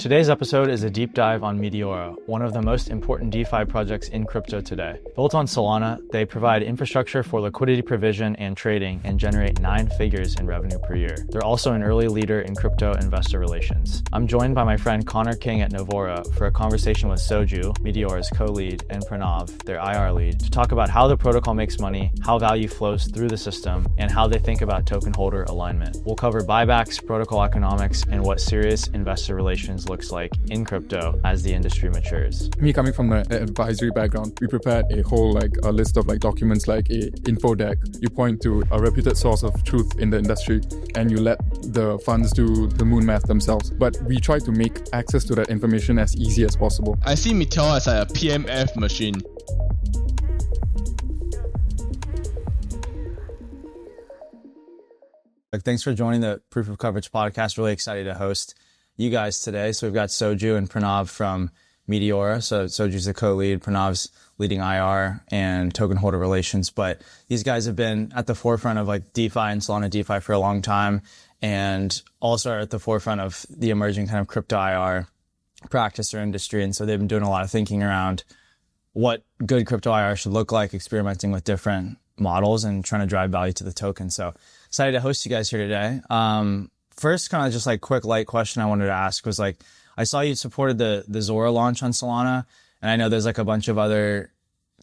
Today's episode is a deep dive on Meteora, one of the most important DeFi projects in crypto today. Built on Solana, they provide infrastructure for liquidity provision and trading and generate 9 figures in revenue per year. They're also an early leader in crypto investor relations. I'm joined by my friend Connor King at Meteora for a conversation with Soju, Meteora's co-lead, and Pranave, their IR lead, to talk about how the protocol makes money, how value flows through the system, and how they think about token holder alignment. We'll cover buybacks, protocol economics, and what serious investor relations looks like in crypto as the industry matures. Me coming from an advisory background, we prepared a whole a list of documents like a info deck. You point to a reputed source of truth in the industry and you let the funds do the moon math themselves. But we try to make access to that information as easy as possible. I see Meteora as like a PMF machine. Thanks for joining the Proof of Coverage podcast. Really excited to host you guys today. So we've got Soju and Pranave from Meteora. So Soju's the co-lead, Pranave's leading IR and token holder relations. But these guys have been at the forefront of DeFi and Solana DeFi for a long time, and also are at the forefront of the emerging kind of crypto IR practice or industry. And so they've been doing a lot of thinking around what good crypto IR should look like, experimenting with different models and trying to drive value to the token. So excited to host you guys here today. First, kind of just quick light question I wanted to ask was I saw you supported the Zora launch on Solana, and I know there's a bunch of other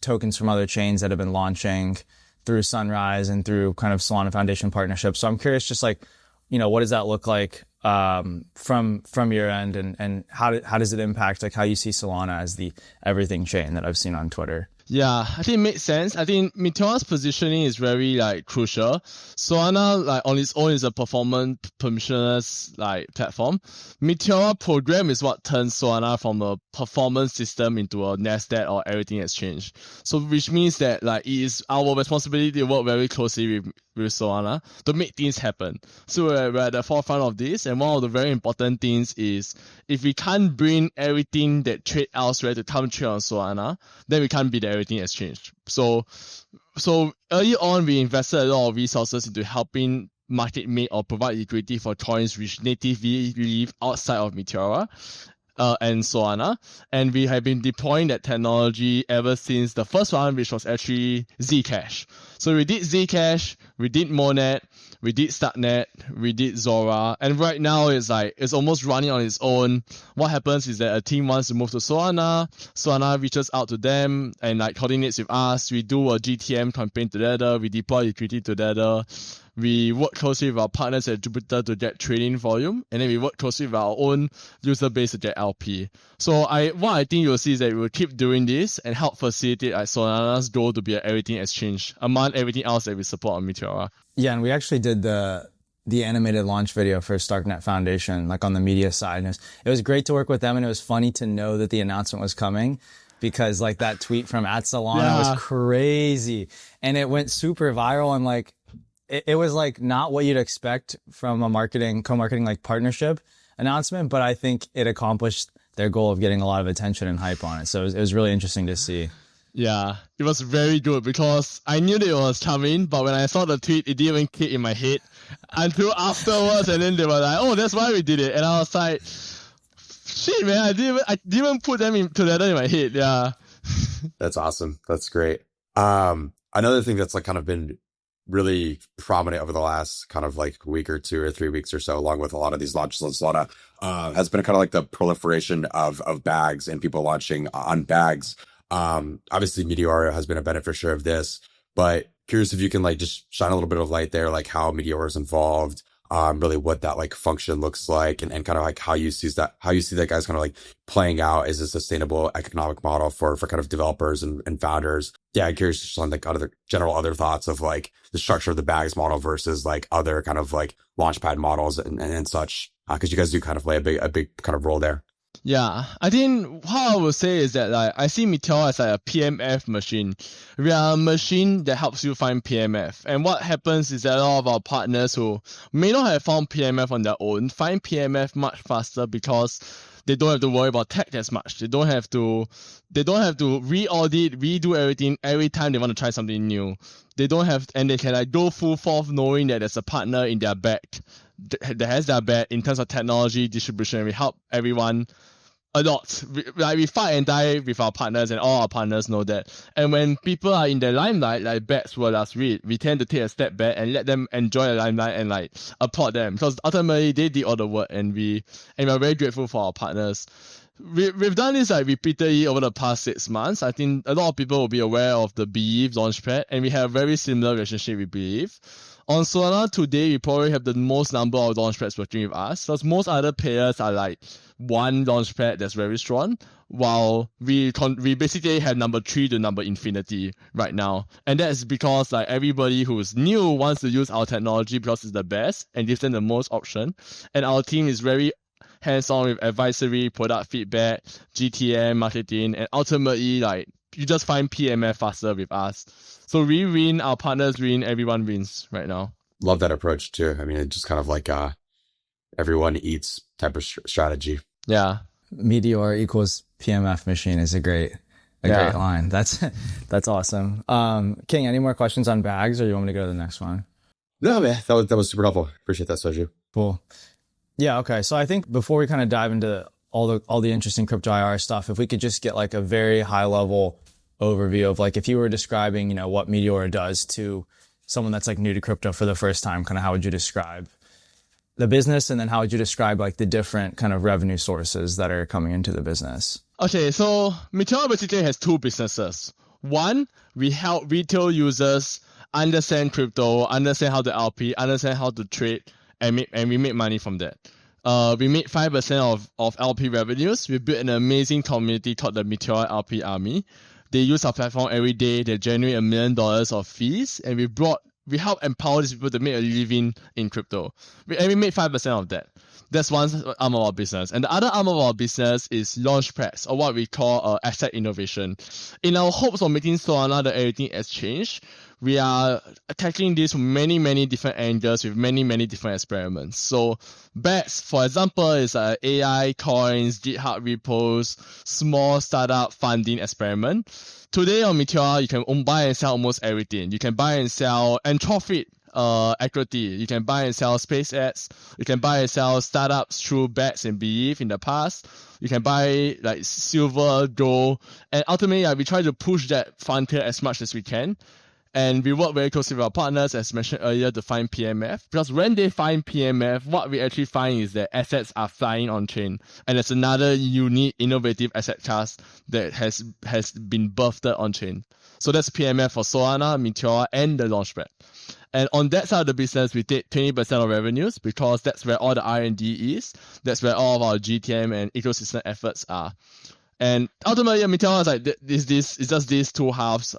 tokens from other chains that have been launching through Sunrise and through kind of Solana Foundation partnerships. So I'm curious, just what does that look like from your end, and how does it impact how you see Solana as the everything chain that I've seen on Twitter? Yeah, I think it makes sense. I think Meteora's positioning is very crucial. Solana on its own is a performance permissionless platform. Meteora program is what turns Solana from a performance system into a Nasdaq or everything exchange. So which means that it is our responsibility to work very closely with Solana to make things happen. So we're at the forefront of this, and one of the very important things is if we can't bring everything that trade elsewhere to come trade on Solana, then we can't be the everything exchange. So early on, we invested a lot of resources into helping market make or provide liquidity for coins which natively live outside of Meteora and Solana, and we have been deploying that technology ever since the first one, which was actually Zcash. So we did Zcash, we did Monet, we did Starknet, we did Zora, and right now it's almost running on its own. What happens is that a team wants to move to Solana reaches out to them and coordinates with us. We do a GTM campaign together, we deploy liquidity together. We work closely with our partners at Jupiter to get trading volume, and then we work closely with our own user base to get LP. So what I think you'll see is that we will keep doing this and help facilitate Solana's goal to be an everything exchange among everything else that we support on Meteora. Yeah, and we actually did the animated launch video for Starknet Foundation, on the media side. And it was great to work with them, and it was funny to know that the announcement was coming, because that tweet from @Solana was crazy, and it went super viral, and it was not what you'd expect from a co-marketing partnership announcement, but I think it accomplished their goal of getting a lot of attention and hype on it. So it was really interesting to see. Yeah, it was very good because I knew that it was coming, but when I saw the tweet, it didn't even click in my head until afterwards, and then they were like, "Oh, that's why we did it," and I was like, "Shit, man, I didn't even put them together in my head." Yeah, that's awesome. That's great. Another thing that's kind of been really prominent over the last kind of week or 2 or 3 weeks or so, along with a lot of these launches on Solana, has been kind of the proliferation of bags and people launching on bags. Obviously Meteora has been a beneficiary of this, but curious if you can just shine a little bit of light there, how Meteora is involved, really what that function looks like, and kind of how you see that guys kind of playing out as a sustainable economic model for kind of developers and founders. Yeah, I'm curious just on other thoughts of the structure of the bags model versus other kind of launchpad models and such, because you guys do kind of play a big kind of role there. Yeah, I think what I would say is that I see Meteora as a PMF machine. We are a machine that helps you find PMF. And what happens is that a lot of our partners who may not have found PMF on their own find PMF much faster because they don't have to worry about tech as much. They don't have to re-audit, redo everything every time they want to try something new. They can go full forth knowing that there's a partner in their back that has their bet in terms of technology distribution. We help everyone a lot. We fight and die with our partners, and all our partners know that. And when people are in the limelight, like Bets were last week, we tend to take a step back and let them enjoy the limelight and like applaud them, because ultimately they did all the work, and we're very grateful for our partners. We've done this like repeatedly over the past 6 months. I think a lot of people will be aware of the Believe launchpad, and we have a very similar relationship with Believe. On Solana today, we probably have the most number of launchpads working with us, because most other players are like one launchpad that's very strong, while we basically have number 3 to number infinity right now. And that's because like everybody who's new wants to use our technology because it's the best and gives them the most option. And our team is very hands-on with advisory, product feedback, GTM, marketing, and ultimately, like, you just find PMF faster with us. So we win, our partners win, everyone wins right now. Love that approach too. I mean, it's just kind of like everyone eats type of strategy. Yeah. Meteora equals PMF machine is a great line. That's awesome. King, any more questions on bags, or you want me to go to the next one? No, man, that was super helpful. Appreciate that, Soju. Cool. Yeah. Okay. So I think before we kind of dive into all the interesting crypto IR stuff, if we could just get like a very high level overview of like, if you were describing, what Meteora does to someone that's like new to crypto for the first time, kind of how would you describe the business? And then how would you describe like the different kind of revenue sources that are coming into the business? Okay. So Meteora basically has 2 businesses. One, we help retail users understand crypto, understand how to LP, understand how to trade, and we make money from that. We made 5% of LP revenues. We built an amazing community called the Meteora LP Army. They use our platform every day. They generate $1 million of fees, and we help empower these people to make a living in crypto. And we made 5% of that. That's one arm of our business. And the other arm of our business is Launchpads, or what we call asset innovation. In our hopes of making Solana the everything exchange, we are tackling this from many, many different angles with many, many different experiments. So Bets, for example, is AI, coins, GitHub repos, small startup funding experiment. Today on Meteora, you can buy and sell almost everything. You can buy and sell Anthropic equity. You can buy and sell SpaceX. You can buy and sell startups through Bets and Believe in the past. You can buy like silver, gold, and ultimately we try to push that frontier as much as we can. And we work very closely with our partners, as mentioned earlier, to find PMF. Because when they find PMF, what we actually find is that assets are flying on chain. And it's another unique, innovative asset class that has been birthed on chain. So that's PMF for Solana, Meteora, and the Launchpad. And on that side of the business, we take 20% of revenues, because that's where all the R&D is. That's where all of our GTM and ecosystem efforts are. And ultimately, Meteora is like it's just these 2 halves.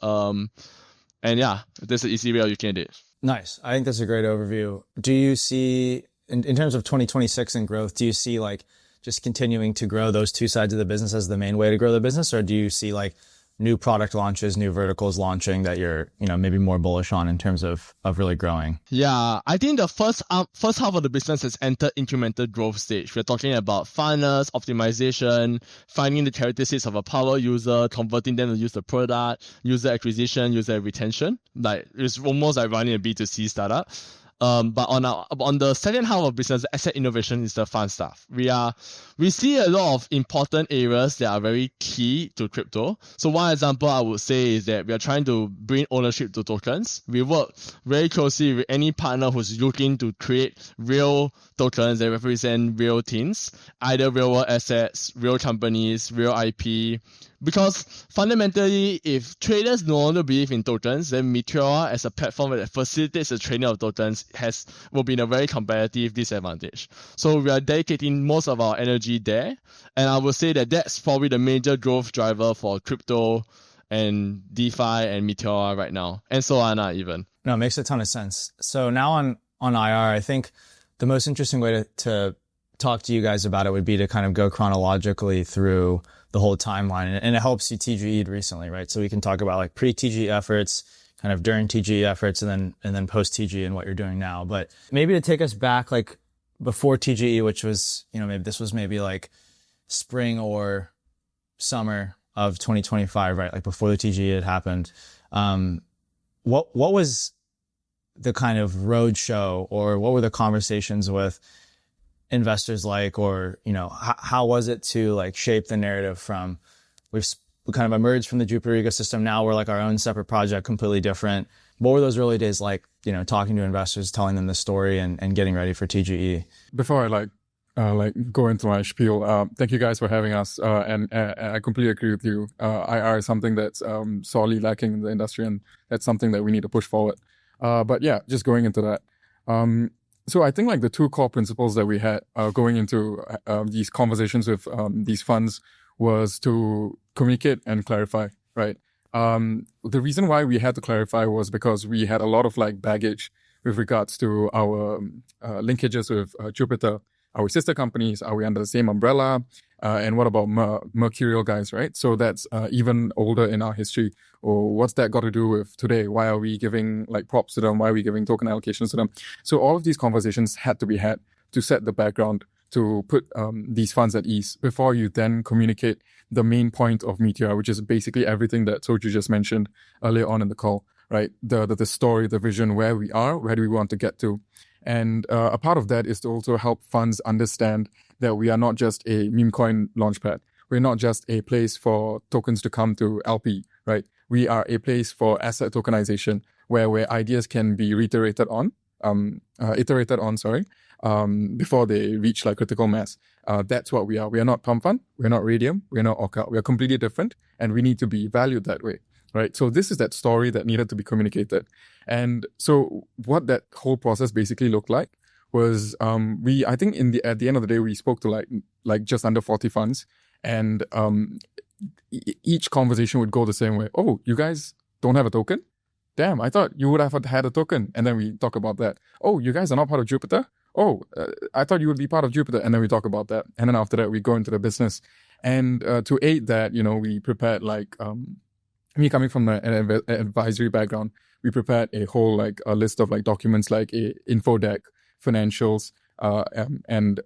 And yeah, that's an easy way of looking at it. Nice. I think that's a great overview. Do you see, in terms of 2026 and growth, do you see like just continuing to grow those 2 sides of the business as the main way to grow the business? Or do you see like new product launches, new verticals launching that you're, maybe more bullish on in terms of really growing? Yeah, I think the first half of the business has entered incremental growth stage. We're talking about funnels, optimization, finding the characteristics of a power user, converting them to use the product, user acquisition, user retention. Like, it's almost like running a B2C startup. But on the second half of business, asset innovation is the fun stuff. We see a lot of important areas that are very key to crypto. So one example I would say is that we are trying to bring ownership to tokens. We work very closely with any partner who's looking to create real tokens that represent real things, either real world assets, real companies, real IP. Because fundamentally, if traders no longer believe in tokens, then Meteora as a platform that facilitates the trading of tokens will be in a very competitive disadvantage. So we are dedicating most of our energy there, and I would say that that's probably the major growth driver for crypto and DeFi and Meteora right now, and Solana even. No, it makes a ton of sense. So now on IR, I think the most interesting way to talk to you guys about it would be to kind of go chronologically through the whole timeline, and it helps you TGE'd recently, right? So we can talk about like pre-TGE efforts, kind of during TGE efforts, and then post-TGE and what you're doing now. But maybe to take us back, like before TGE, which was, maybe this was maybe like spring or summer of 2025, right? Like before the TGE had happened. What was the kind of roadshow, or what were the conversations with investors like, or, how was it to like shape the narrative from we kind of emerged from the Jupiter ecosystem. Now we're like our own separate project, completely different. What were those early days like, talking to investors, telling them the story and getting ready for TGE? Before I go into my spiel, thank you guys for having us. And I completely agree with you. IR is something that's sorely lacking in the industry, and that's something that we need to push forward. But yeah, just going into that. So I think like the two core principles that we had going into these conversations with these funds was to communicate and clarify, right? The reason why we had to clarify was because we had a lot of like baggage with regards to our linkages with Jupiter, our sister companies. Are we under the same umbrella? And what about Mercurial guys, right? So that's even older in our history. Or what's that got to do with today? Why are we giving like props to them? Why are we giving token allocations to them? So all of these conversations had to be had to set the background, to put these funds at ease before you then communicate the main point of Meteora, which is basically everything that Soju just mentioned earlier on in the call, right? The story, the vision, where we are, where do we want to get to? And a part of that is to also help funds understand that we are not just a meme coin launchpad. We're not just a place for tokens to come to LP, right? We are a place for asset tokenization where ideas can be iterated on, before they reach like critical mass. That's what we are. We are not Pump Fund. We're not Radium. We're not Orca. We are completely different, and we need to be valued that way, right? So this is that story that needed to be communicated. And so what that whole process basically looked like was I think at the end of the day, we spoke to like just under 40 funds, and each conversation would go the same way. Oh, you guys don't have a token? Damn, I thought you would have had a token. And then we talk about that. Oh, you guys are not part of Jupiter? Oh, I thought you would be part of Jupiter. And then we talk about that. And then after that, we go into the business. And to aid that, we prepared me coming from an advisory background, we prepared a whole a list of documents, like a info deck, financials, and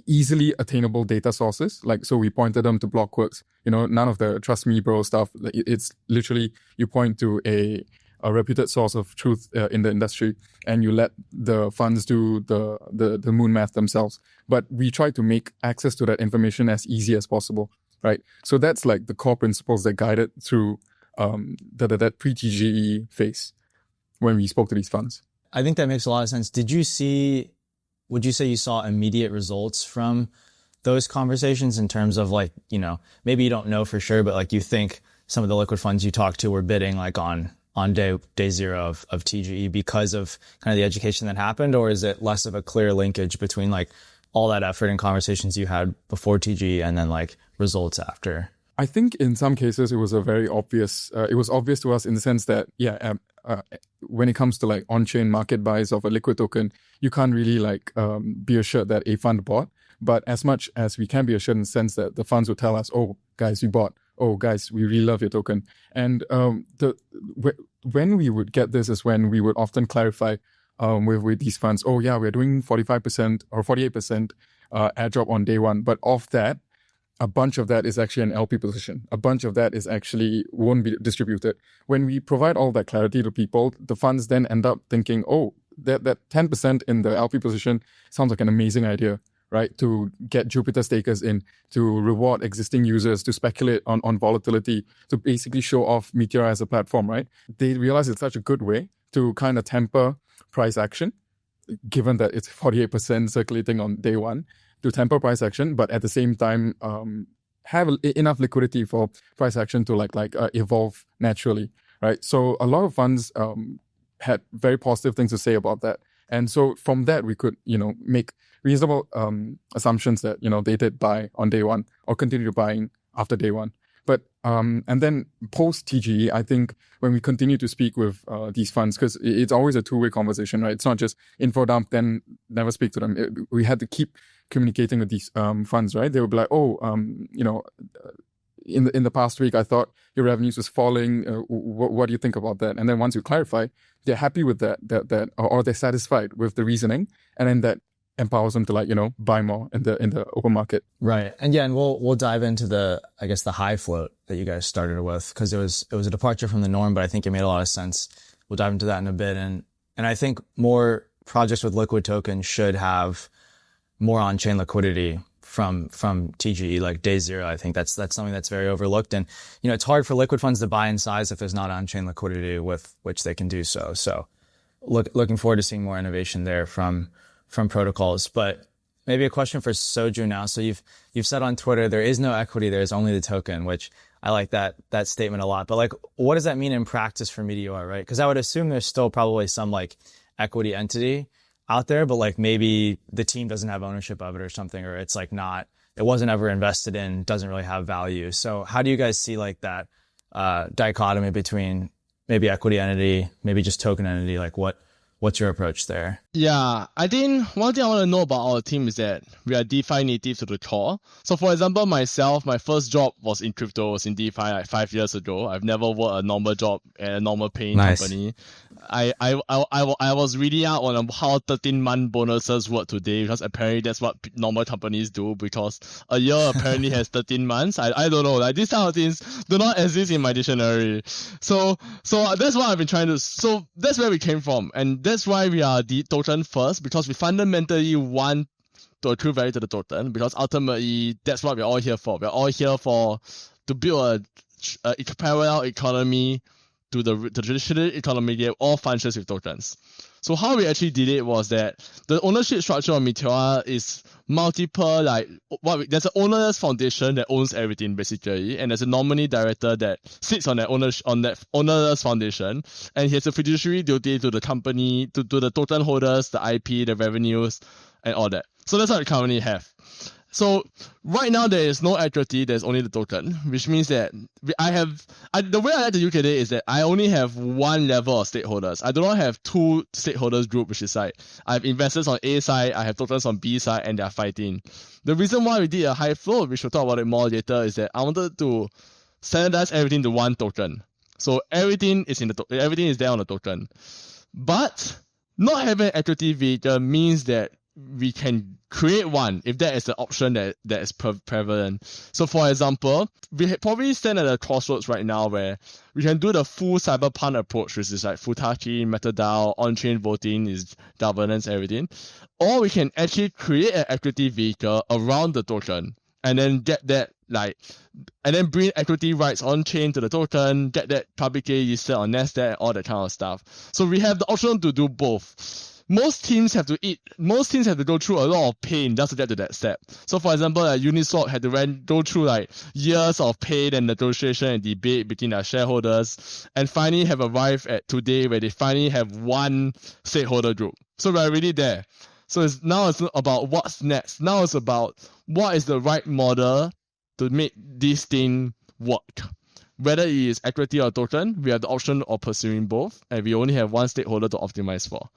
easily attainable data sources. So we pointed them to Blockworks. None of the trust me bro stuff. It's literally you point to a reputed source of truth in the industry, and you let the funds do the moon math themselves. But we try to make access to that information as easy as possible, right? So that's the core principles that guided through that pre-TGE phase when we spoke to these funds. I think that makes a lot of sense. Would you say you saw immediate results from those conversations in terms of maybe you don't know for sure, but you think some of the liquid funds you talked to were bidding on day zero of TGE because of kind of the education that happened? Or is it less of a clear linkage between all that effort and conversations you had before TGE and then results after? I think in some cases it was it was obvious to us in the sense that, when it comes to on-chain market buys of a liquid token, you can't really be assured that a fund bought. But as much as we can be assured in the sense that the funds will tell us, oh, guys, we bought. Oh, guys, we really love your token. And when we would get this is when we would often clarify with these funds, oh yeah, we're doing 45% or 48% airdrop on day one. But of that, a bunch of that is actually an LP position. A bunch of that is actually won't be distributed. When we provide all that clarity to people, the funds then end up thinking, oh, that 10% in the LP position sounds like an amazing idea, right? To get Jupiter stakers in, to reward existing users, to speculate on volatility, to basically show off Meteora as a platform, right? They realize it's such a good way to kind of temper price action, given that it's 48% circulating on day one, to temper price action, but at the same time, have enough liquidity for price action to evolve naturally, right? So a lot of funds had very positive things to say about that. And so from that, we could, make reasonable assumptions that, they did buy on day one or continue buying after day one. But, and then post-TGE, I think when we continue to speak with these funds, because it's always a two-way conversation, right? It's not just info dump, then never speak to them. We had to keep communicating with these funds, right? They would be like, oh, in the past week, I thought your revenues was falling. What do you think about that? And then once you clarify, they're happy with that, or they're satisfied with the reasoning, and then that empowers them to buy more in the open market. Right. And yeah, and we'll dive into the high float that you guys started with, because it was a departure from the norm, but I think it made a lot of sense. We'll dive into that in a bit. And And I think more projects with liquid tokens should have more on-chain liquidity from TGE, like day zero. I think that's something that's very overlooked. And, it's hard for liquid funds to buy in size if there's not on-chain liquidity with which they can do so. So looking forward to seeing more innovation there from protocols. But maybe a question for Soju now. So you've said on Twitter, there is no equity, there's only the token, which I like that statement a lot. But like, what does that mean in practice for Meteora, right? Because I would assume there's still probably some like equity entity out there, but like maybe the team doesn't have ownership of it or something, or it's like it wasn't ever invested in, doesn't really have value. So how do you guys see like that dichotomy between maybe equity entity, maybe just token entity? Like what's your approach there? Yeah, I think one thing I want to know about our team is that we are DeFi native to the core. So for example, myself, my first job was in crypto, was in DeFi like 5 years ago. I've never worked a normal job at a normal paying company. I was reading out on how 13-month bonuses work today, because apparently that's what normal companies do, because a year apparently has 13 months. I don't know, like these kind of things do not exist in my dictionary. So that's what I've been trying to, so that's where we came from. And that's why we are the token first, because we fundamentally want to accrue value to the token, because ultimately that's what we're all here for. We're all here to build a parallel economy to the traditional economy that all functions with tokens. So how we actually did it was that the ownership structure of Meteora is multiple, there's an owner's foundation that owns everything basically, and there's a nominee director that sits on that owner's foundation, and he has a fiduciary duty to the company, to the token holders, the IP, the revenues, and all that. So that's what we currently have. So right now there is no equity, there's only the token, which means that the way I like to look at it is that I only have one level of stakeholders. I do not have two stakeholders group, which is like I have investors on A side, I have tokens on B side, and they're fighting. The reason why we did a high flow, which we'll talk about it more later, is that I wanted to standardize everything to one token. So everything is everything is there on the token. But not having equity vehicle means that we can create one if that is the option that is prevalent. So for example, we probably stand at a crossroads right now where we can do the full cyberpunk approach, which is like Futachi, MetaDAO, on-chain voting, is governance, everything. Or we can actually create an equity vehicle around the token and then get that and then bring equity rights on chain to the token, get that publicly listed on Nasdaq, all that kind of stuff. So we have the option to do both. Most teams have to go through a lot of pain just to get to that step. So for example, Uniswap had to go through years of pain and negotiation and debate between their shareholders, and finally have arrived at today where they finally have one stakeholder group. So we're already there. So now it's not about what's next. Now it's about what is the right model to make this thing work. Whether it is equity or token, we have the option of pursuing both, and we only have one stakeholder to optimize for.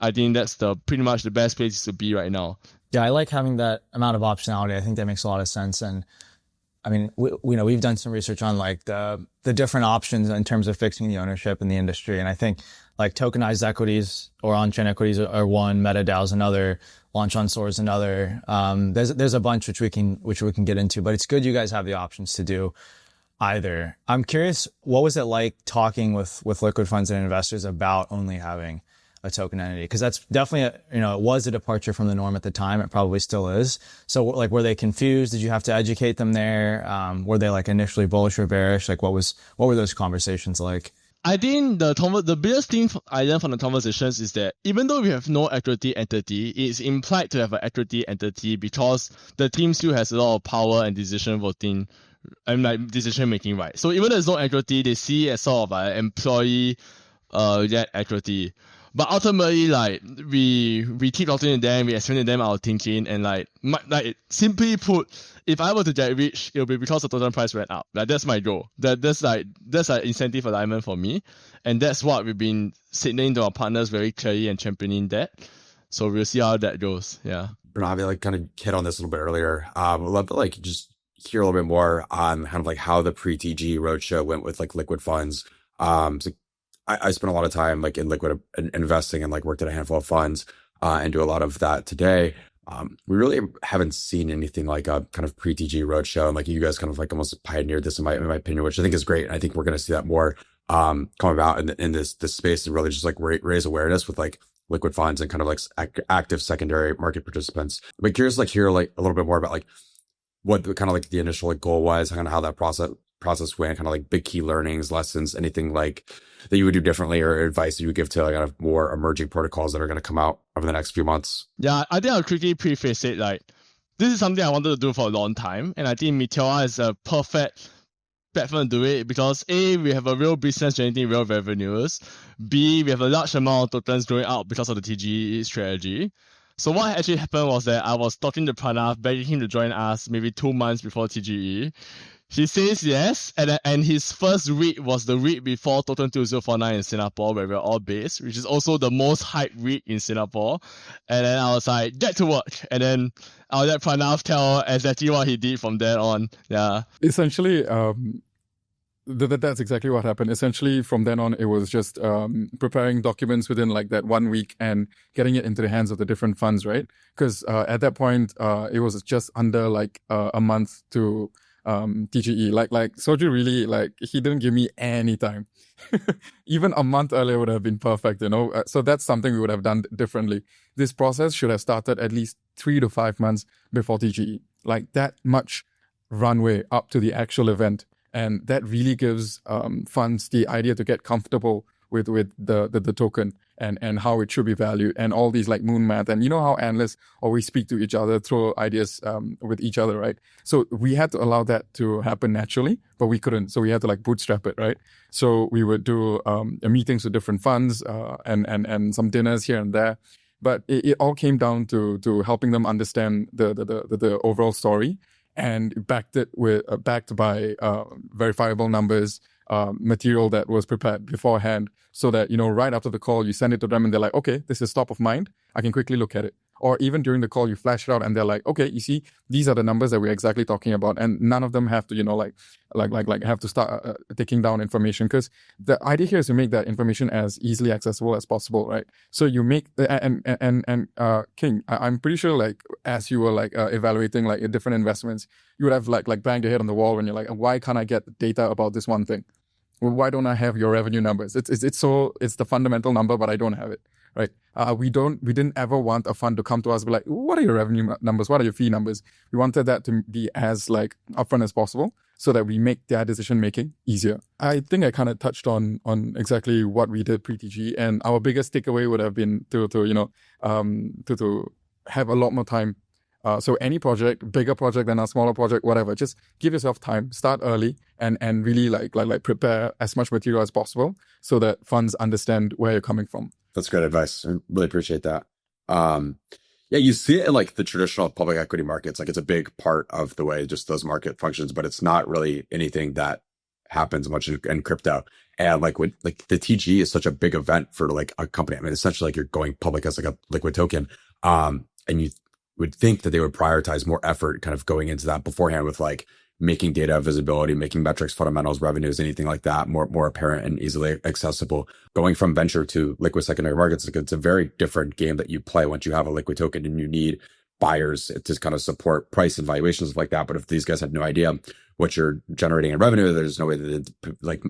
I think that's pretty much the best place to be right now. Yeah, I like having that amount of optionality. I think that makes a lot of sense. And I mean, we've done some research on the different options in terms of fixing the ownership in the industry. And I think tokenized equities or on-chain equities are one, MetaDAO is another, launch on Soar is another. There's a bunch which we can get into, but it's good you guys have the options to do either. I'm curious, what was it like talking with liquid funds and investors about only having a token entity? Because that's definitely it was a departure from the norm at the time. It probably still is. So were they confused? Did you have to educate them there? Were they initially bullish or bearish? What were those conversations like? I think the biggest thing I learned from the conversations is that even though we have no equity entity, it's implied to have an equity entity because the team still has a lot of power and decision making right. So even though there's no equity, they see it as sort of an employee equity. But ultimately, we keep talking to them, we explain to them our thinking, and simply put, if I were to get rich, it'll be because the token price went up. That's my goal. That's an incentive alignment for me, and that's what we've been signaling to our partners very clearly and championing that. So we'll see how that goes. Yeah. Pranave, kind of hit on this a little bit earlier. I'd love to just hear a little bit more on kind of how the pre-TGE roadshow went with liquid funds. So I spent a lot of time in liquid investing and worked at a handful of funds and do a lot of that today. We really haven't seen anything like a kind of pre-TGE roadshow. And you guys kind of almost pioneered this in my opinion, which I think is great. And I think we're going to see that more come about in this space and really just like raise awareness with like liquid funds and kind of like active secondary market participants. But curious, like hear like a little bit more about like what the, kind of like the initial like goal was, kind of how that process went, kind of like big key learnings, lessons, anything like that you would do differently or advice you would give to like kind of more emerging protocols that are going to come out over the next few months. Yeah, I think I'll quickly preface it like this is something I wanted to do for a long time, and I think Meteora is a perfect platform to do it because A, we have a real business generating real revenues. B, we have a large amount of tokens going out because of the TGE strategy. So what actually happened was that I was talking to Pranav, begging him to join us maybe 2 months before TGE. He says yes, and his first REIT was the REIT before Token 2049 in Singapore, where we're all based, which is also the most hyped REIT in Singapore. And then I was like, get to work. And then I'll let Pranav tell exactly what he did from there on. Yeah. Essentially, that's exactly what happened. Essentially, from then on, it was just preparing documents within like that 1 week and getting it into the hands of the different funds, right? Because at that point, it was just under like a month to TGE. Like Soju really, like, he didn't give me any time. Even a month earlier would have been perfect, you know? So that's something we would have done differently. This process should have started at least 3 to 5 months before TGE. Like that much runway up to the actual event. And that really gives funds the idea to get comfortable with the token and how it should be valued and all these like moon math. And you know how analysts always speak to each other, throw ideas with each other, right? So we had to allow that to happen naturally, but we couldn't. So we had to like bootstrap it, right? So we would do meetings with different funds and some dinners here and there. But it all came down to helping them understand the overall story. And backed by verifiable numbers, material that was prepared beforehand, so that, you know, right after the call, you send it to them and they're like, okay, this is top of mind. I can quickly look at it. Or even during the call, you flash it out and they're like, okay, you see, these are the numbers that we're exactly talking about. And none of them have to, you know, like have to start taking down information, because the idea here is to make that information as easily accessible as possible, right? So you make King, I'm pretty sure like as you were like evaluating like different investments, you would have like banged your head on the wall when you're like, why can't I get data about this one thing? Well, why don't I have your revenue numbers? It's the fundamental number, but I don't have it. Right. We didn't ever want a fund to come to us and be like, what are your revenue numbers? What are your fee numbers? We wanted that to be as like upfront as possible so that we make their decision making easier. I think I kind of touched on exactly what we did pre-TGE, and our biggest takeaway would have been to have a lot more time. So any project, bigger project than a smaller project, whatever, just give yourself time, start early and really like prepare as much material as possible so that funds understand where you're coming from. That's great advice. I really appreciate that. Yeah, you see it in like the traditional public equity markets. Like it's a big part of the way just those market functions, but it's not really anything that happens much in crypto. And like when like the TGE is such a big event for like a company. I mean, essentially like you're going public as like a liquid token. And you would think that they would prioritize more effort kind of going into that beforehand with like making data visibility, making metrics, fundamentals, revenues, anything like that more apparent and easily accessible. Going from venture to liquid secondary markets, it's a very different game that you play once you have a liquid token, and you need buyers to kind of support price and valuations like that. But if these guys have no idea what you're generating in revenue, there's no way that like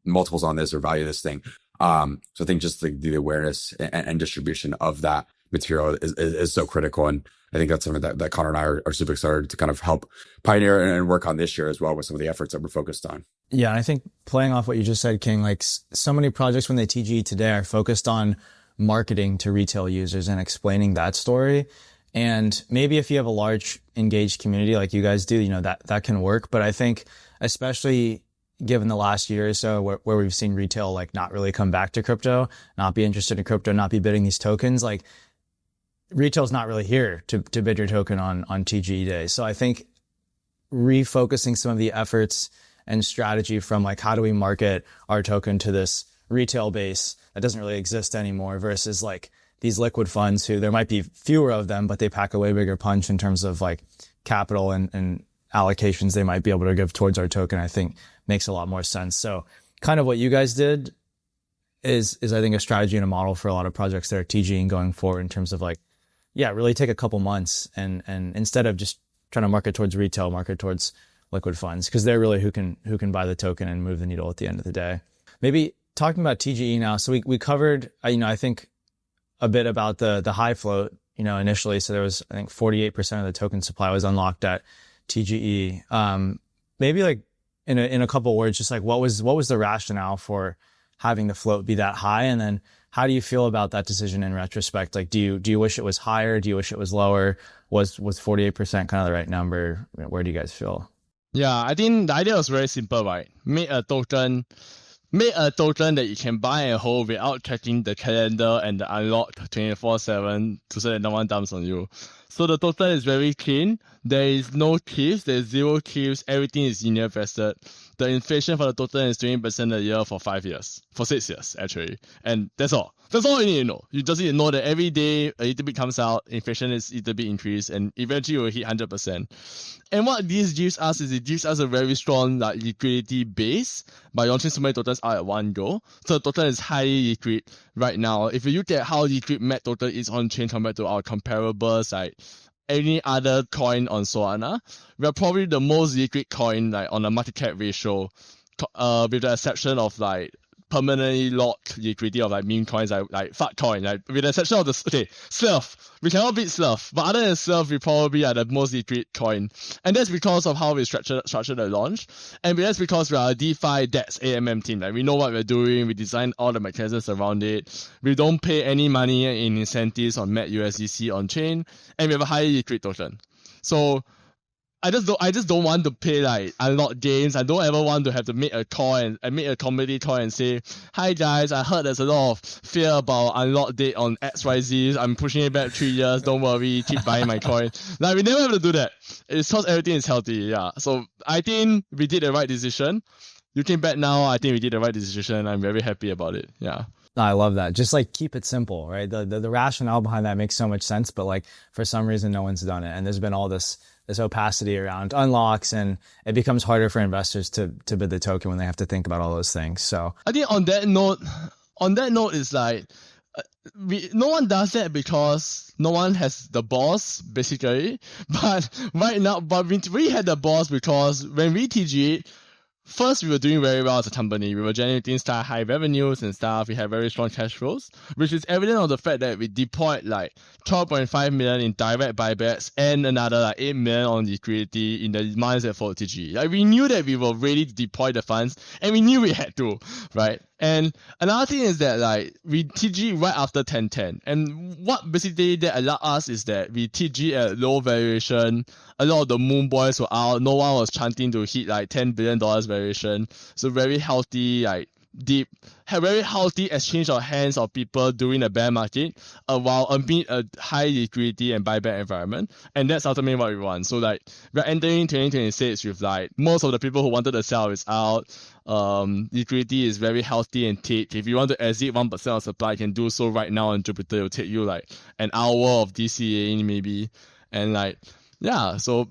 multiples on this or value this thing. So I think just the awareness and distribution of that material is so critical. And I think that's something that Connor and I are super excited to kind of help pioneer and work on this year as well with some of the efforts that we're focused on. Yeah, and I think playing off what you just said, King, like so many projects when they TGE today are focused on marketing to retail users and explaining that story. And maybe if you have a large engaged community like you guys do, you know, that can work. But I think especially given the last year or so where we've seen retail like not really come back to crypto, not be interested in crypto, not be bidding these tokens, like retail's not really here to bid your token on TGE day. So I think refocusing some of the efforts and strategy from like, how do we market our token to this retail base that doesn't really exist anymore versus like these liquid funds who there might be fewer of them, but they pack a way bigger punch in terms of like capital and allocations they might be able to give towards our token, I think makes a lot more sense. So kind of what you guys did is I think a strategy and a model for a lot of projects that are TGing going forward in terms of like, yeah, really take a couple months and instead of just trying to market towards retail, market towards liquid funds, because they're really who can buy the token and move the needle at the end of the day. Maybe talking about TGE now. So we covered, I think a bit about the high float, initially. So there was, I think 48% of the token supply was unlocked at TGE. Maybe like in a couple of words, just like what was the rationale for having the float be that high? And then how do you feel about that decision in retrospect? Like, do you wish it was higher? Do you wish it was lower? Was 48% kind of the right number? Where do you guys feel? Yeah, I think the idea was very simple, right? Make a token that you can buy and hold without checking the calendar and the unlock 24/7 to say that no one dumps on you. So the token is very clean. There is no cliffs. There's 0 cliffs. Everything is linear vested. The inflation for the token is 20% a year for 5 years. For 6 years, actually. And that's all. That's all you need to know. You just need to know that every day a little bit comes out, inflation is a little bit increased, and eventually it will hit 100%. And what this gives us is it gives us a very strong liquidity base by launching so many tokens out at one go. So the token is highly liquid right now. If you look at how liquid Met token is on chain compared to our comparables, like any other coin on Solana, we are probably the most liquid coin on a market cap ratio, with the exception of permanently locked liquidity of meme coins like fat coin, with the exception of Slurf. We cannot beat Slurf, but other than Slurf, we probably are the most liquid coin. And that's because of how we structured the launch. And that's because we are a DeFi DEX AMM team. We know what we're doing, we design all the mechanisms around it. We don't pay any money in incentives on MET USDC on chain, and we have a highly liquid token. So I just don't want to play unlock games. I don't ever want to have to make a call and make a community call and say, "Hi guys, I heard there's a lot of fear about unlock date on XYZ. I'm pushing it back 3 years. Don't worry, keep buying my coin." We never have to do that. It's because everything is healthy. Yeah. So I think we did the right decision. Looking back now, I think we did the right decision. I'm very happy about it. Yeah. I love that. Just keep it simple, right? The rationale behind that makes so much sense, but for some reason no one's done it. And there's been all this opacity around unlocks, and it becomes harder for investors to bid the token when they have to think about all those things. So I think on that note is no one does that because no one has the balls, basically. But right now, we had the balls because when we TG'd, first, we were doing very well as a company. We were generating high revenues and stuff. We had very strong cash flows, which is evident of the fact that we deployed 12.5 million in direct buybacks and another 8 million on liquidity in the months that followed TGE. We knew that we were ready to deploy the funds, and we knew we had to, right? And another thing is that we TG right after 1010. And what basically that allowed us is that we TG at low valuation. A lot of the moon boys were out. No one was chanting to hit $10 billion valuation. So very healthy, very healthy exchange of hands of people during the bear market, while amid a high liquidity and buyback environment. And that's ultimately what we want. So we're entering 2026 with most of the people who wanted to sell is out. Liquidity is very healthy and thick. If you want to exit 1% of supply, you can do so right now on Jupiter. It'll take you an hour of DCA maybe. And yeah, so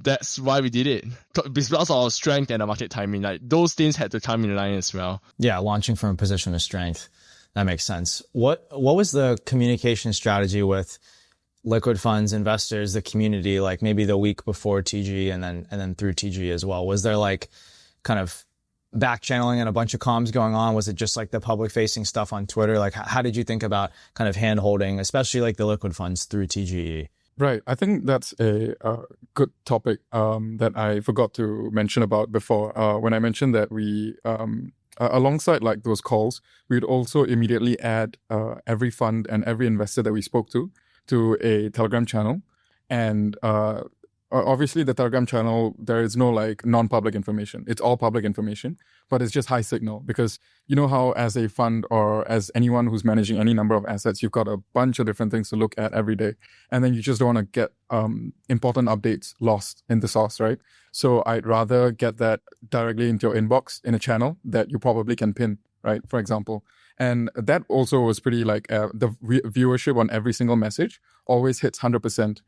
that's why we did it. Because of our strength and the market timing, those things had to come in line as well. Yeah, launching from a position of strength. That makes sense. What was the communication strategy with liquid funds, investors, the community, maybe the week before TGE and then through TGE as well? Was there kind of back channeling and a bunch of comms going on? Was it just the public facing stuff on Twitter? How did you think about kind of hand holding, especially the liquid funds through TGE? Right. I think that's a good topic that I forgot to mention about before. When I mentioned that we, alongside those calls, we would also immediately add every fund and every investor that we spoke to a Telegram channel. And obviously the Telegram channel, there is no non-public information. It's all public information, but it's just high signal because you know how as a fund or as anyone who's managing any number of assets, you've got a bunch of different things to look at every day. And then you just don't want to get important updates lost in the sauce, right? So I'd rather get that directly into your inbox in a channel that you probably can pin, right? For example. And that also was pretty the viewership on every single message always hits 100%.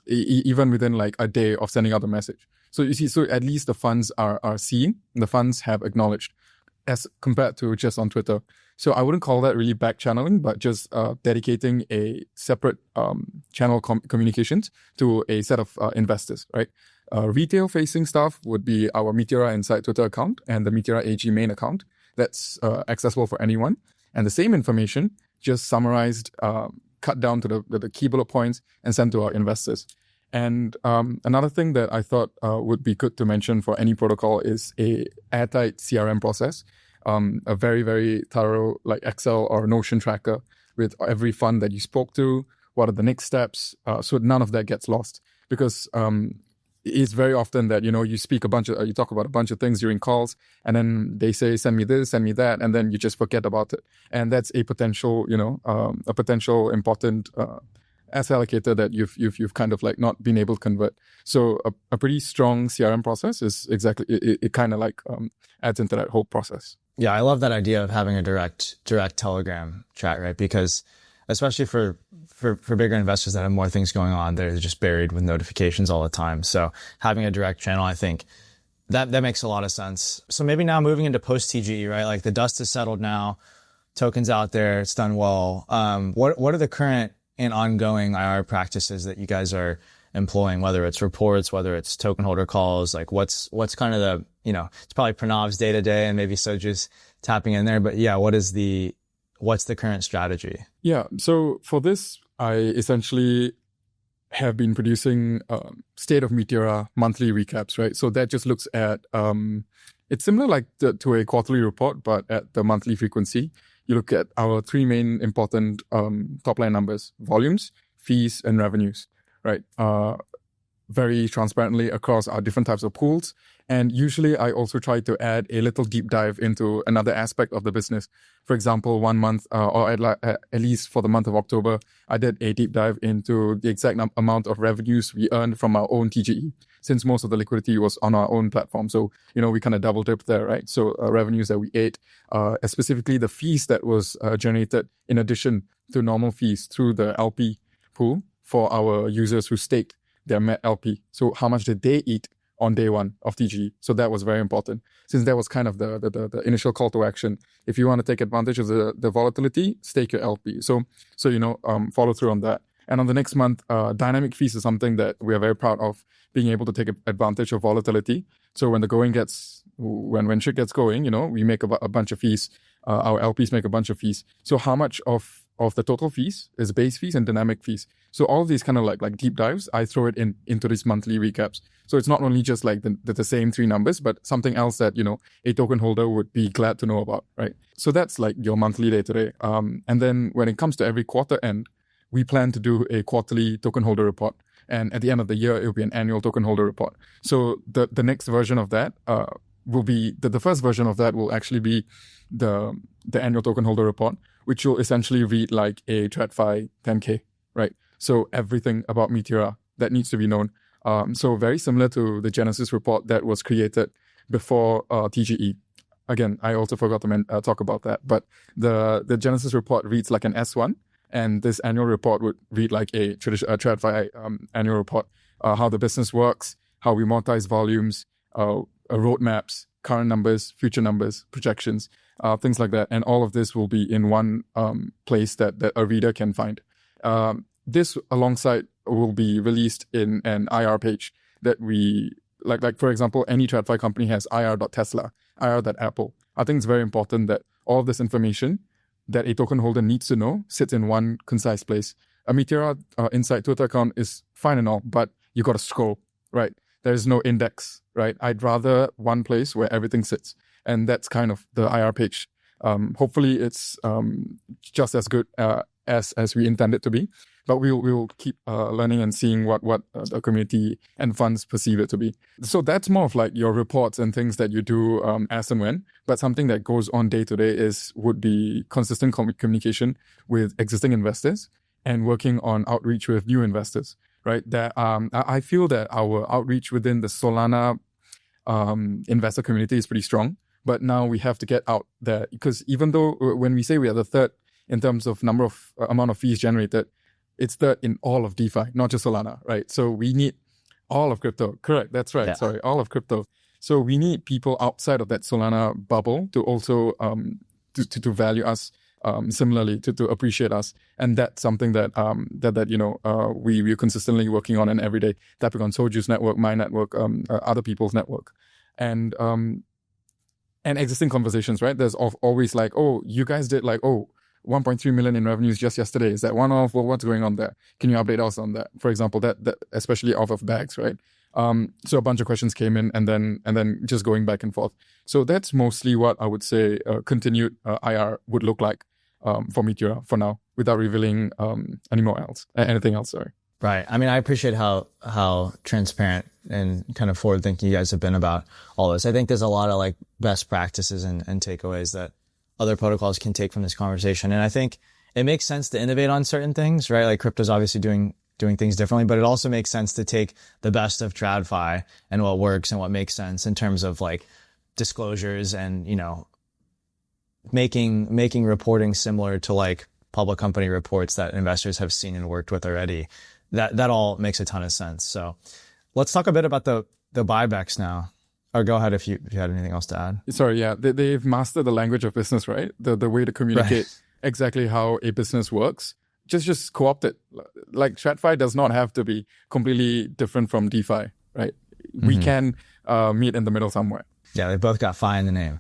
Even within a day of sending out the message. So you see, so at least the funds are seeing, the funds have acknowledged as compared to just on Twitter. So I wouldn't call that really back channeling, but just dedicating a separate channel communications to a set of investors, right? Retail facing stuff would be our Meteora Inside Twitter account and the Meteora AG main account. that's accessible for anyone. And the same information just summarized, cut down to the key bullet points and sent to our investors. And another thing that I thought would be good to mention for any protocol is a airtight CRM process, a very, very thorough like Excel or Notion tracker with every fund that you spoke to, what are the next steps, so none of that gets lost. Because it's very often that, you talk about a bunch of things during calls, and then they say, send me this, send me that, and then you just forget about it. And that's a potential, a potential important asset allocator that you've kind of like not been able to convert. So a pretty strong CRM process is exactly, it kind of like adds into that whole process. Yeah, I love that idea of having a direct Telegram chat, right? Because especially for bigger investors that have more things going on, they're just buried with notifications all the time. So having a direct channel, I think that makes a lot of sense. So maybe now moving into post-TGE, right? Like the dust is settled now, tokens out there, it's done well. What are the current and ongoing IR practices that you guys are employing, whether it's reports, whether it's token holder calls, like what's kind of the, it's probably Pranav's day to day and maybe Soju's tapping in there, but yeah, what's the current strategy? Yeah. So for this, I essentially have been producing State of Meteora monthly recaps, right? So that just looks at, it's similar like to a quarterly report, but at the monthly frequency. You look at our three main important top line numbers: volumes, fees, and revenues, right? Very transparently across our different types of pools. And usually I also try to add a little deep dive into another aspect of the business. For example, 1 month, or at least for the month of October, I did a deep dive into the exact amount of revenues we earned from our own TGE, since most of the liquidity was on our own platform. So, we kind of double dipped there, right? So revenues that we ate, specifically the fees that was generated in addition to normal fees through the LP pool for our users who staked their MET LP. So how much did they eat on day one of TGE? So that was very important, since that was kind of the initial call to action. If you want to take advantage of the volatility, stake your LP. So follow through on that. And on the next month, dynamic fees is something that we are very proud of, being able to take advantage of volatility. So when the going gets, when shit gets going, we make a bunch of fees. Our LPs make a bunch of fees. So how much of the total fees is base fees and dynamic fees? So all of these kind of like deep dives, I throw it into these monthly recaps. So it's not only just like the same three numbers, but something else that, a token holder would be glad to know about, right? So that's like your monthly day to day. And then when it comes to every quarter end, we plan to do a quarterly token holder report. And at the end of the year, it will be an annual token holder report. So the next version of that will be, the first version of that will actually be the annual token holder report, which will essentially read like a TradFi 10K, right? So everything about Meteora that needs to be known. So very similar to the Genesis report that was created before TGE. Again, I also forgot to talk about that, but the Genesis report reads like an S1, and this annual report would read like a TradFi annual report, how the business works, how we monetize volumes, roadmaps, current numbers, future numbers, projections, things like that. And all of this will be in one place that a reader can find. This alongside will be released in an IR page that we, like for example, any TradFi company has ir.tesla, ir.apple. I think it's very important that all of this information that a token holder needs to know sits in one concise place. A Meteora Insight Twitter account is fine and all, but you got to scroll, right? There's no index, right? I'd rather one place where everything sits. And that's kind of the IR page. Hopefully it's just as good as we intend it to be, but we'll keep learning and seeing what the community and funds perceive it to be. So that's more of like your reports and things that you do as and when, but something that goes on day to day would be consistent communication with existing investors and working on outreach with new investors, right? That I feel that our outreach within the Solana investor community is pretty strong, but now we have to get out there, because even though when we say we are the third in terms of amount of fees generated, it's third in all of DeFi, not just Solana, right? So we need all of crypto. Correct. That's right. Yeah. Sorry. All of crypto. So we need people outside of that Solana bubble to also to value us similarly, to appreciate us. And that's something that we're consistently working on, and every day tapping on Soju's network, my network, other people's network. And and existing conversations, right? There's always like, oh, you guys did like, 1.3 million in revenues just yesterday. Is that one-off? Well, what's going on there? Can you update us on that? For example, that especially off of bags, right? So a bunch of questions came in, and then just going back and forth. So that's mostly what I would say continued IR would look like for Meteora for now, without revealing anything else. Sorry. Right. I mean, I appreciate how transparent and kind of forward thinking you guys have been about all this. I think there's a lot of like best practices and takeaways that other protocols can take from this conversation. And I think it makes sense to innovate on certain things, right? Like crypto's obviously doing things differently, but it also makes sense to take the best of TradFi and what works and what makes sense in terms of like disclosures and, you know, making reporting similar to like public company reports that investors have seen and worked with already. That all makes a ton of sense. So let's talk a bit about the buybacks now. Or go ahead if you had anything else to add. Sorry, yeah. They've mastered the language of business, right? The way to communicate exactly how a business works. Just co-opt it. Like TradFi does not have to be completely different from DeFi, right? We can meet in the middle somewhere. Yeah, they both got fi in the name.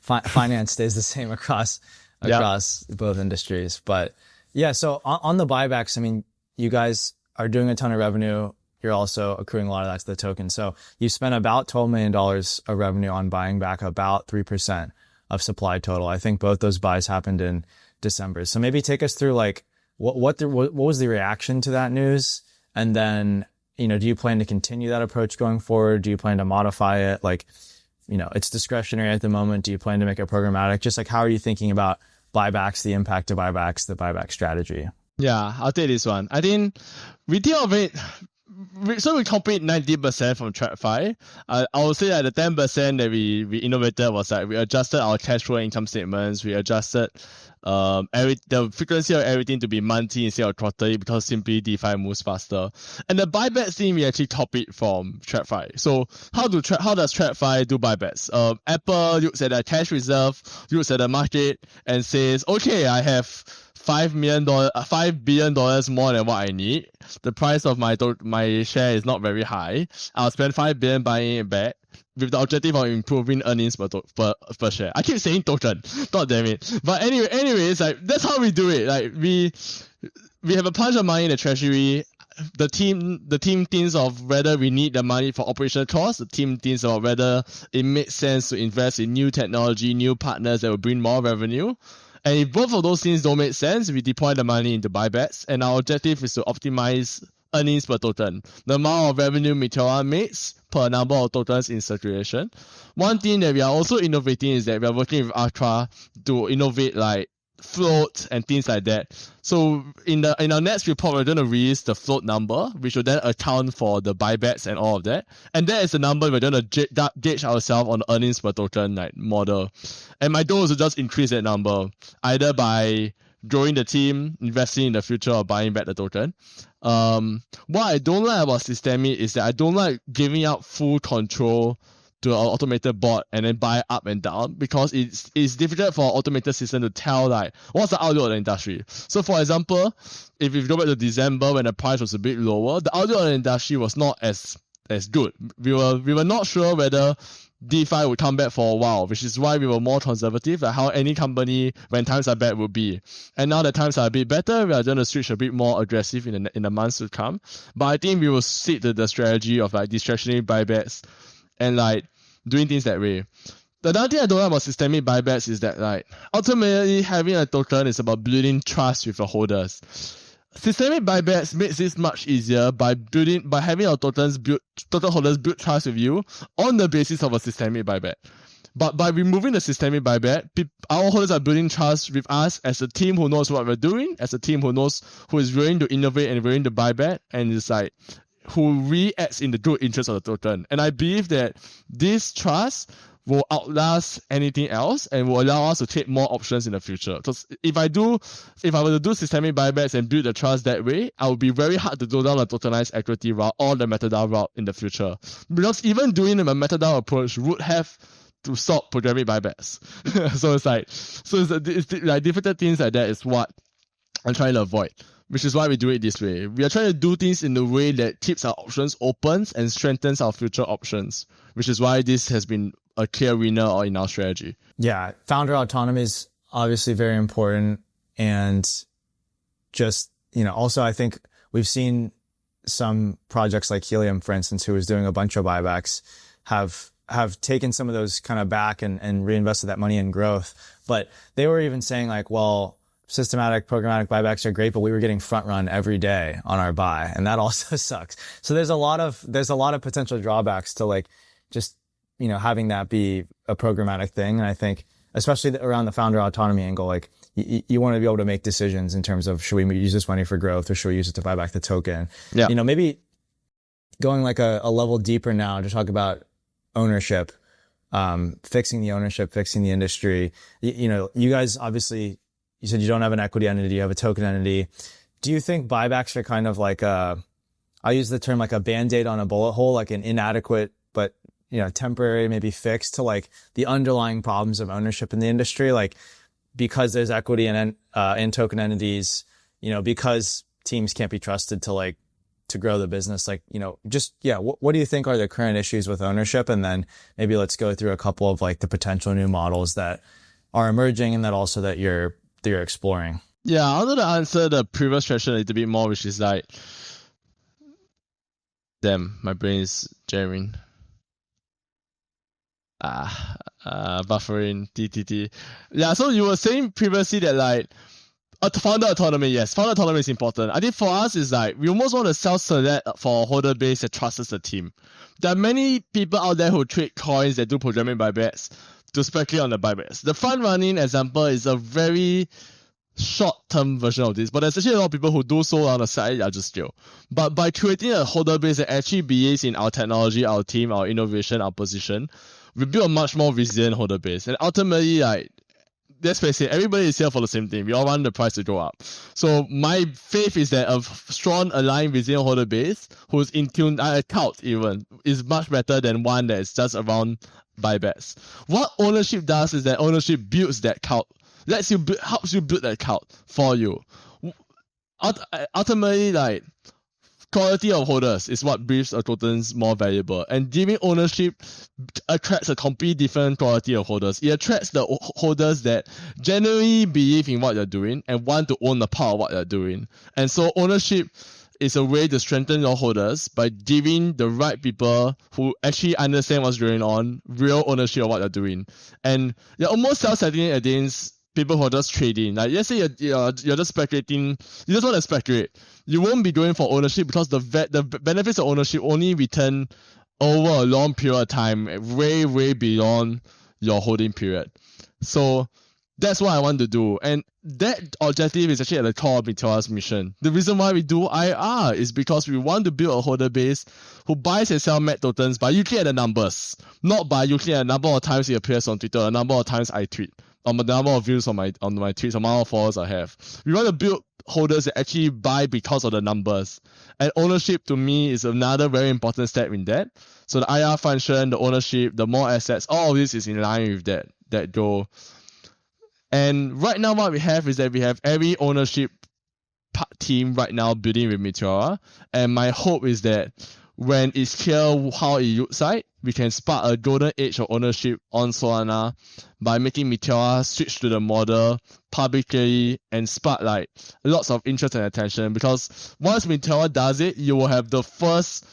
Finance stays the same across both industries. But yeah, so on the buybacks, I mean, you guys are doing a ton of revenue. You're also accruing a lot of that to the token. So you spent about $12 million of revenue on buying back about 3% of supply total. I think both those buys happened in December. So maybe take us through like what was the reaction to that news? And then, you know, do you plan to continue that approach going forward? Do you plan to modify it? Like, you know, it's discretionary at the moment. Do you plan to make it programmatic? Just like, how are you thinking about buybacks, the impact of buybacks, the buyback strategy? Yeah, I'll take this one. I think we deal with it. So we compete 90% from TradFi. I would say that the 10% that we innovated was like we adjusted our cash flow income statements. We adjusted the frequency of everything to be monthly instead of quarterly because simply DeFi moves faster. And the buyback thing we actually copied from TradFi. So how does TradFi do buybacks? Apple looks at their cash reserve, looks at the market, and says, okay, I have $5 billion more than what I need. The price of my share is not very high. I'll spend $5 billion buying it back with the objective of improving earnings per share. I keep saying token, god damn it. But anyways, like that's how we do it. Like we have a bunch of money in the treasury. The team thinks of whether we need the money for operational costs. The team thinks of whether it makes sense to invest in new technology, new partners that will bring more revenue. And if both of those things don't make sense, we deploy the money into buybacks. And our objective is to optimize earnings per token, the amount of revenue Meteora makes per number of tokens in circulation. One thing that we are also innovating is that we are working with Ultra to innovate like float and things like that. So in our next report, we're going to release the float number, which will then account for the buybacks and all of that. And that is the number we're going to gauge ourselves on the earnings per token like model. And my goal is to just increase that number, either by growing the team, investing in the future, or buying back the token. What I don't like about Systemic is that I don't like giving out full control to our automated bot and then buy up and down, because it's difficult for our automated system to tell like what's the outlook of the industry. So for example, if we go back to December when the price was a bit lower, the outlook of the industry was not as good. We were not sure whether DeFi would come back for a while, which is why we were more conservative, like how any company when times are bad would be. And now that times are a bit better, we are going to switch a bit more aggressive in the months to come. But I think we will stick to the strategy of like discretionary buybacks and like doing things that way. The other thing I don't like about systemic buybacks is that like ultimately having a token is about building trust with your holders. Systemic buybacks makes this much easier by having our token holders build trust with you on the basis of a systemic buyback. But by removing the systemic buyback, our holders are building trust with us as a team who knows what we're doing, as a team who is willing to innovate and willing to buy back, and is like who really acts in the good interest of the token. And I believe that this trust will outlast anything else and will allow us to take more options in the future. Because if I were to do systemic buybacks and build the trust that way, I would be very hard to go down the tokenized equity route or the MetaDAO route in the future. Because even doing a MetaDAO approach would have to stop programming buybacks. so it's like difficult things like that is what I'm trying to avoid, which is why we do it this way. We are trying to do things in a way that keeps our options open and strengthens our future options, which is why this has been a clear winner or in our strategy. Yeah. Founder autonomy is obviously very important. And just, also I think we've seen some projects like Helium, for instance, who was doing a bunch of buybacks, have taken some of those kind of back and reinvested that money in growth. But they were even saying like, well, systematic programmatic buybacks are great, but we were getting front run every day on our buy. And that also sucks. So there's a lot of potential drawbacks to like just, having that be a programmatic thing. And I think especially around the founder autonomy angle, like you want to be able to make decisions in terms of, should we use this money for growth or should we use it to buy back the token? Yeah. Maybe going like a level deeper now to talk about ownership, fixing the ownership, fixing the industry. You guys obviously, you said you don't have an equity entity, you have a token entity. Do you think buybacks are kind of like I'll use the term like a Band-Aid on a bullet hole, like an inadequate, but temporary, maybe fix to like the underlying problems of ownership in the industry? Like, because there's equity in token entities, because teams can't be trusted to grow the business, what do you think are the current issues with ownership? And then maybe let's go through a couple of like the potential new models that are emerging and that you're exploring. Yeah, I wanted to answer the previous question a little bit more, which is like, damn, my brain is jamming. Buffering, TTT. Yeah, so you were saying previously that like, founder autonomy, yes. Founder autonomy is important. I think for us, it's like, we almost want to self-select for a holder base that trusts the team. There are many people out there who trade coins that do programming buybacks to speculate on the buybacks. The front-running example is a very short-term version of this, but there's actually a lot of people who do so on the side are just still. But by creating a holder base that actually believes in our technology, our team, our innovation, our position, we build a much more resilient holder base. And ultimately, like, let's face it, everybody is here for the same thing. We all want the price to go up. So my faith is that a strong, aligned, resilient holder base who's in tune, a cult even, is much better than one that is just around buybacks. What ownership does is that ownership builds that cult, helps you build that cult for you. Ultimately, like, quality of holders is what makes a tokens more valuable. And giving ownership attracts a completely different quality of holders. It attracts the holders that genuinely believe in what you're doing and want to own the part of what you're doing. And so ownership is a way to strengthen your holders by giving the right people who actually understand what's going on real ownership of what they're doing. And you're almost self-setting against people who are just trading. Like, let's say you're just speculating, you just want to speculate. You won't be going for ownership because the benefits of ownership only return over a long period of time, way, way beyond your holding period. So that's what I want to do. And that objective is actually at the core of Meteora's mission. The reason why we do IR is because we want to build a holder base who buys and sells MET tokens by looking at the numbers, not by looking at the number of times it appears on Twitter, the number of times I tweet, or the number of views on my tweets, the amount of followers I have. We want to build holders that actually buy because of the numbers. And ownership to me is another very important step in that. So the IR function, the ownership, the more assets, all of this is in line with that goal. And right now what we have is that we have every ownership team right now building with Meteora. And my hope is that when it's clear how it looks like, we can spark a golden age of ownership on Solana by making Meteora switch to the model publicly and spark like lots of interest and attention. Because once Meteora does it, you will have the first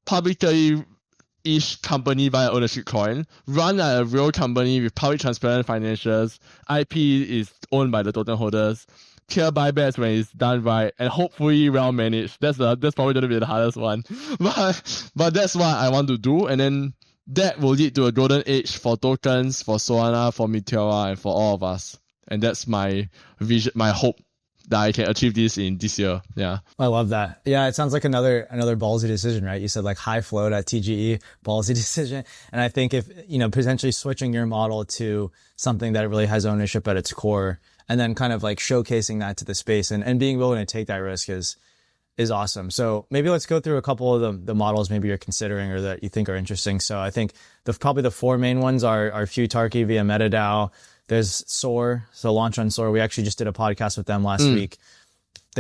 publicly-ish company buy an ownership coin, run like a real company with public transparent financials, IP is owned by the token holders, clear buybacks when it's done right, and hopefully well managed. That's probably going to be the hardest one. But that's what I want to do, and then that will lead to a golden age for tokens, for Solana, for Meteora, and for all of us. And that's my vision, my hope that I can achieve this in this year. Yeah. I love that. Yeah, it sounds like another ballsy decision, right? You said like high float at TGE, ballsy decision. And I think if, potentially switching your model to something that really has ownership at its core, and then kind of like showcasing that to the space and being willing to take that risk is awesome. So maybe let's go through a couple of the models maybe you're considering or that you think are interesting. So I think probably the four main ones are Futarchy via MetaDAO. There's Soar, so launch on Soar. We actually just did a podcast with them last week.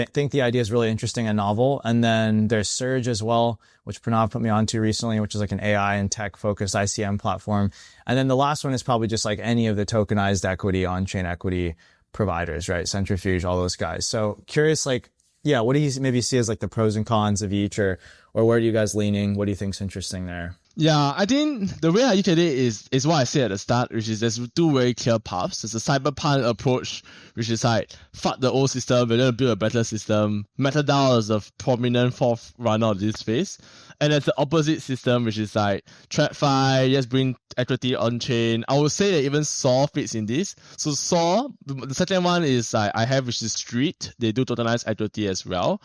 think the idea is really interesting and novel. And then there's Surge as well, which Pranav put me onto recently, which is like an AI and tech focused ICM platform. And then the last one is probably just like any of the tokenized equity, on-chain equity providers, right? Centrifuge, all those guys. So curious, like, yeah, what do you maybe see as like the pros and cons of each, or where are you guys leaning? What do you think's interesting there? Yeah, I think the way I look at it is what I said at the start, which is there's two very clear paths. There's a cyberpunk approach, which is like, fuck the old system, we're going to build a better system. MetaDAO is a prominent fourth runner of this space. And there's the opposite system, which is like, TradFi, just bring equity on-chain. I would say that even Saw fits in this. So Saw, the second one is like, I have, which is Street. They do tokenized equity as well.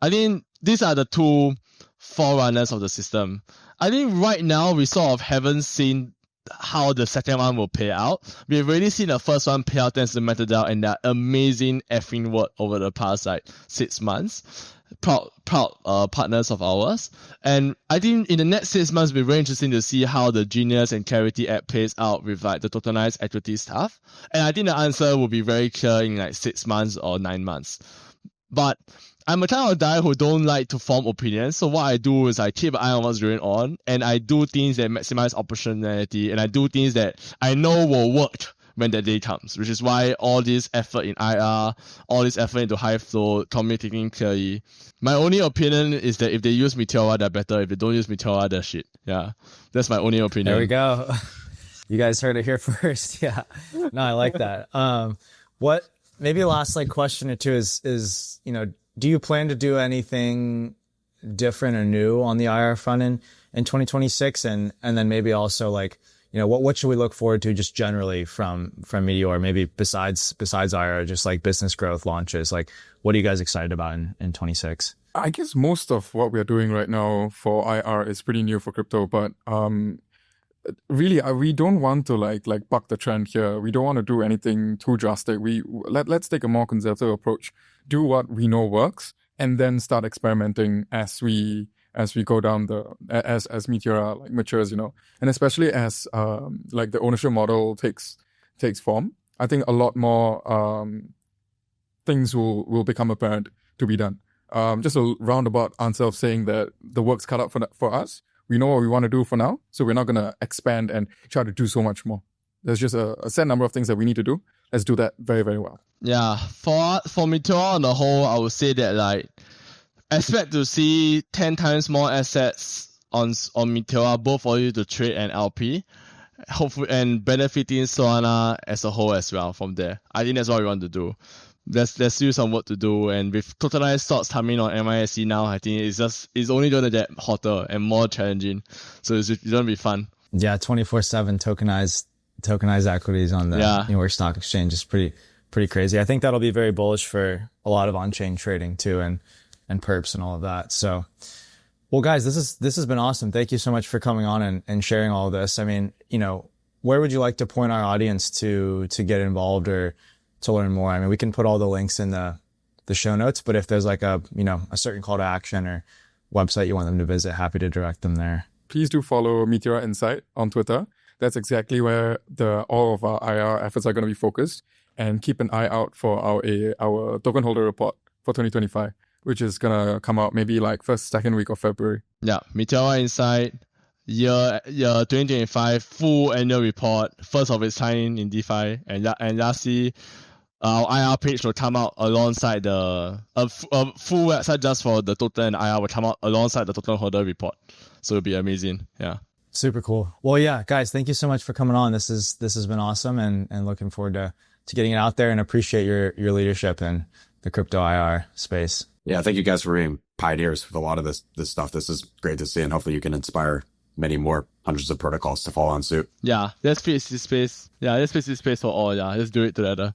I think these are the two forerunners of the system. I think right now we sort of haven't seen how the second one will pay out. We've already seen the first one pay out thanks to MetaDAO and their amazing effing work over the past like 6 months. Proud partners of ours. And I think in the next 6 months, it'll be very interesting to see how the Genius and Clarity app plays out with like the tokenized equity stuff. And I think the answer will be very clear in like 6 months or 9 months. But I'm a kind of guy who don't like to form opinions. So what I do is I keep an eye on what's going on, and I do things that maximize opportunity, and I do things that I know will work when that day comes, which is why all this effort in IR, all this effort into high flow, communicating clearly. My only opinion is that if they use Meteora, they're better. If they don't use Meteora, they're shit. Yeah, that's my only opinion. There we go. You guys heard it here first. Yeah. No, I like that. What maybe last like question or two is, you know, do you plan to do anything different or new on the IR front in 2026? And then maybe also like, you know, what should we look forward to just generally from Meteor, maybe besides IR, just like business growth launches? Like, what are you guys excited about in 26? I guess most of what we are doing right now for IR is pretty new for crypto, but really, we don't want to like buck the trend here. We don't want to do anything too drastic. Let's take a more conservative approach. Do what we know works, and then start experimenting as we go down as Meteora like matures, you know, and especially as like the ownership model takes form. I think a lot more things will become apparent to be done. Just a roundabout answer of saying that the work's cut out for us. We know what we want to do for now, so we're not going to expand and try to do so much more. There's just a set number of things that we need to do. Let's do that very, very well. Yeah, for Meteora on the whole, I would say that like expect to see 10 times more assets on Meteora, both for you to trade and LP, hopefully, and benefiting Solana as a whole as well from there. I think that's what we want to do. There's still some work to do, and with tokenized stocks coming on MISC now, I think it's only going to get hotter and more challenging. So it's going to be fun. Yeah, 24/7 tokenized equities on the New York Stock Exchange is pretty crazy. I think that'll be very bullish for a lot of on-chain trading too, and perps and all of that. So, well, guys, this has been awesome. Thank you so much for coming on and sharing all of this. I mean, you know, where would you like to point our audience to get involved or to learn more? I mean, we can put all the links in the show notes, but if there's like a certain call to action or website you want them to visit, happy to direct them there. Please do follow Meteora Insight on Twitter. That's exactly where all of our IR efforts are going to be focused. And keep an eye out for our token holder report for 2025, which is going to come out maybe like second week of February. Yeah, Meteora Insight, year 2025 full annual report, first of its kind in DeFi, and lastly, our IR page will come out alongside a full website just for the token, and IR will come out alongside the token holder report. So it'll be amazing. Yeah. Super cool. Well, yeah, guys, thank you so much for coming on. This has been awesome, and looking forward to getting it out there, and appreciate your leadership in the crypto IR space. Yeah, thank you guys for being pioneers with a lot of this stuff. This is great to see, and hopefully you can inspire many more hundreds of protocols to follow on suit. Yeah, let's face this space. Yeah, let's face this space for all. Yeah, let's do it together.